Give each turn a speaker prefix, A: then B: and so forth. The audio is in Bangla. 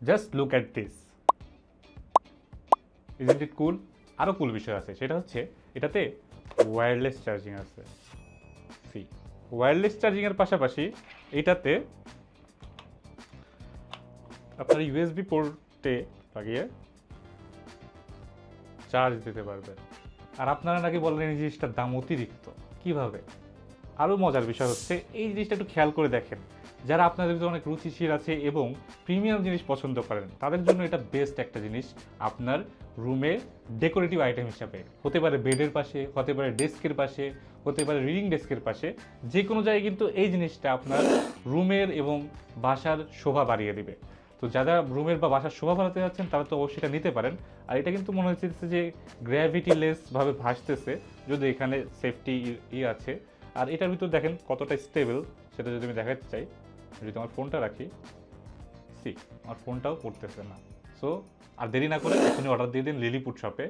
A: Just look at this, isn't it cool? আরও কুল বিষয় আছে, সেটা হচ্ছে এটাতে ওয়্যারলেস চার্জিং আছে। সি, ওয়্যারলেস চার্জিংয়ের পাশাপাশি এটাতে আপনার ইউএসবি পোর্টে লাগিয়ে চার্জ দিতে পারবেন। আর আপনারা নাকি বলেন এই জিনিসটার দাম অতিরিক্ত, কিভাবে? আরও মজার বিষয় হচ্ছে এই জিনিসটা একটু খেয়াল করে দেখেন, যারা আপনাদের ভিতরে অনেক রুচিশীল আছে এবং প্রিমিয়াম জিনিস পছন্দ করেন তাদের জন্য এটা বেস্ট একটা জিনিস আপনার রুমে ডেকোরেটিভ আইটেম হিসাবে। হতে পারে বেডের পাশে, হতে পারে ডেস্কের পাশে, হতে পারে রিডিং ডেস্কের পাশে, যে কোনো জায়গায় কিন্তু এই জিনিসটা আপনার রুমের এবং বাসার শোভা বাড়িয়ে দিবে। তো যারা রুমের বা বাসার শোভা বাড়াতে যাচ্ছেন তারা তো অবশ্যই এটা নিতে পারেন। আর এটা কিন্তু মনে হচ্ছে যে গ্র্যাভিটি লেসভাবে ভাসতেছে, যদি এখানে সেফটি আছে। আর এটার ভিতর দেখেন কতটা স্টেবল, সেটা যদি আমি দেখাতে চাই, যদি আমার ফোনটা রাখি, সি আমার ফোনটাও পড়তেছে না। সো আর দেরি না করে এখনই অর্ডার দিয়ে দিন লিলিপুট শপে।